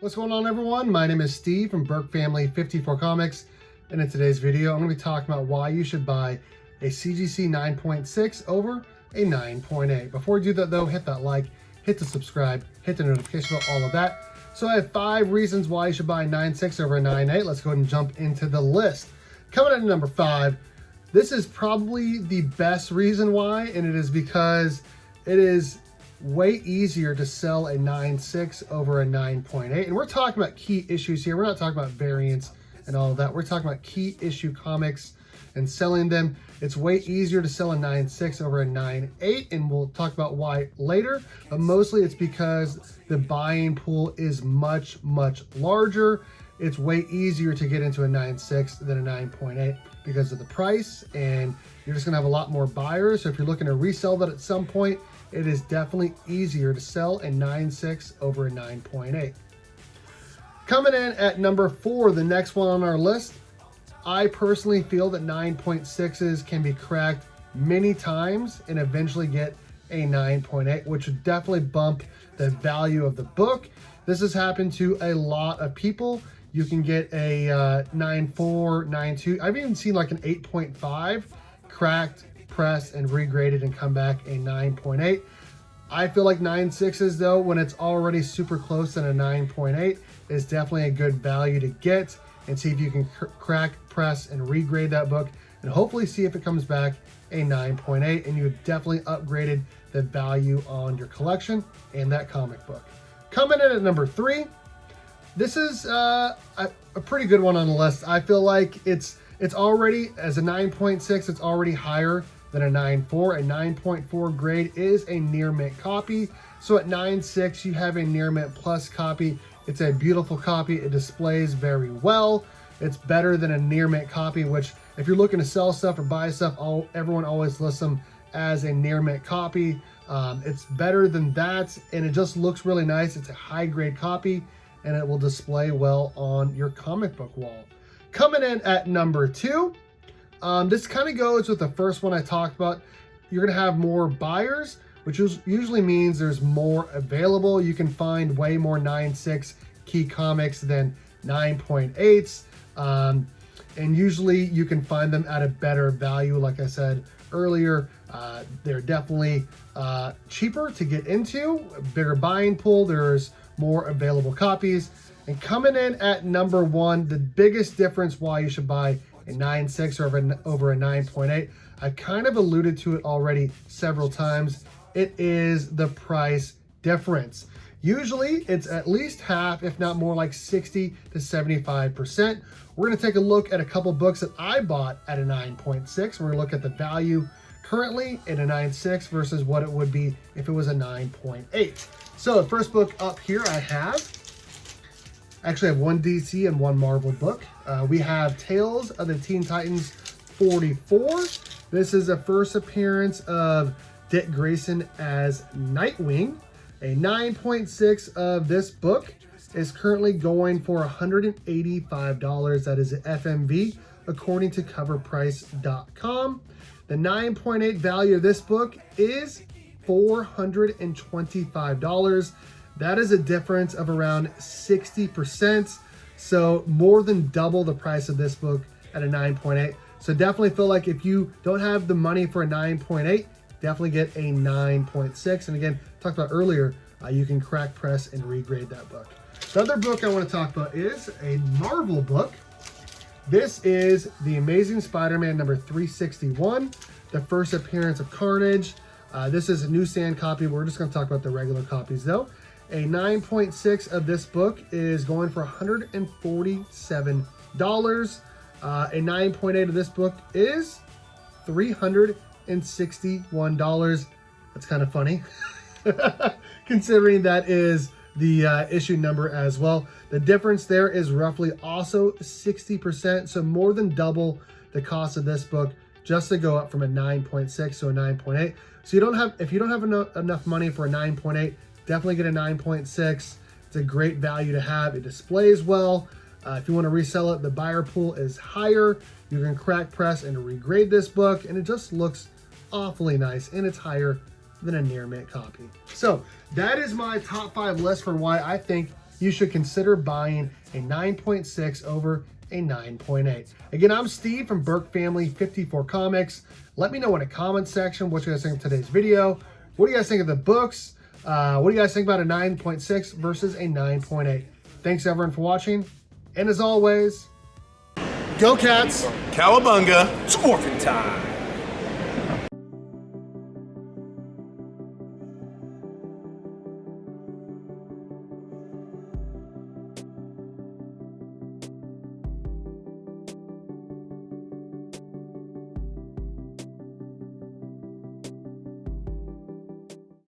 What's going on, everyone? My name is Steve from Burke Family 54 Comics, and in today's video I'm going to be talking about why you should buy a CGC 9.6 over a 9.8. Before we do that though, hit that like, hit the subscribe, hit the notification bell, all of that. So I have 5 reasons why you should buy a 9.6 over a 9.8. Let's go ahead and jump into the list. Coming in at number 5, this is probably the best reason why, and it is because it is way easier to sell a 9.6 over a 9.8. And we're talking about key issues here. We're not talking about variants and all of that. We're talking about key issue comics and selling them. It's way easier to sell a 9.6 over a 9.8, and we'll talk about why later. But mostly it's because the buying pool is much, much larger. It's way easier to get into a 9.6 than a 9.8 because of the price, and you're just gonna have a lot more buyers. So if you're looking to resell that at some point, it is definitely easier to sell a 9.6 over a 9.8. Coming in at number 4, the next one on our list, I personally feel that 9.6s can be cracked many times and eventually get a 9.8, which would definitely bump the value of the book. This has happened to a lot of people. You can get a 9.4, 9.2. I've even seen like an 8.5 cracked, pressed, and regraded and come back a 9.8. I feel like 9.6s though, when it's already super close to a 9.8, is definitely a good value to get and see if you can crack, press, and regrade that book, and hopefully see if it comes back a 9.8, and you definitely upgraded the value on your collection and that comic book. Coming in at number 3, this is a pretty good one on the list. I feel like it's already, as a 9.6, it's already higher than a 9.4. A 9.4 grade is a near mint copy. So at 9.6, you have a near mint plus copy. It's a beautiful copy. It displays very well. It's better than a near mint copy, which if you're looking to sell stuff or buy stuff, everyone always lists them as a near mint copy. It's better than that, and it just looks really nice. It's a high grade copy, and it will display well on your comic book wall. Coming in at number 2, this kind of goes with the first one I talked about. You're going to have more buyers, which usually means there's more available. You can find way more 9.6 key comics than 9.8s. And usually you can find them at a better value. Like I said earlier, they're definitely cheaper to get into, a bigger buying pool. There's more available copies. And coming in at number 1, the biggest difference why you should buy a 9.6 over a 9.8, I kind of alluded to it already several times. It is the price difference. Usually it's at least half, if not more, like 60 to 75%. We're gonna take a look at a couple books that I bought at a 9.6. We're gonna look at the value currently in a 9.6 versus what it would be if it was a 9.8. So the first book up here I actually have one DC and one Marvel book. We have Tales of the Teen Titans 44. This is the first appearance of Dick Grayson as Nightwing. A 9.6 of this book is currently going for $185. That is FMV, according to coverprice.com. The 9.8 value of this book is $425. That is a difference of around 60%. So more than double the price of this book at a 9.8. So definitely feel like if you don't have the money for a 9.8, definitely get a 9.6. And again, talked about earlier, you can crack, press, and regrade that book. The other book I want to talk about is a Marvel book. This is The Amazing Spider-Man number 361, the first appearance of Carnage. This is a newsstand copy. We're just going to talk about the regular copies though. A 9.6 of this book is going for $147. A 9.8 of this book is $361. That's kind of funny, considering that is the issue number as well. The difference there is roughly also 60%, so more than double the cost of this book just to go up from a 9.6 to a 9.8. So if you don't have enough money for a 9.8, definitely get a 9.6. It's a great value to have. It displays well. If you want to resell it, the buyer pool is higher. You can crack, press, and regrade this book, and it just looks awfully nice, and it's higher than a near mint copy. So that is my top 5 list for why I think you should consider buying a 9.6 over a 9.8. Again, I'm Steve from Burke Family 54 Comics. Let me know in the comment section what you guys think of today's video. What do you guys think of the books? What do you guys think about a 9.6 versus a 9.8? Thanks everyone for watching. And as always, go Cats! Cowabunga! It's morphin' time!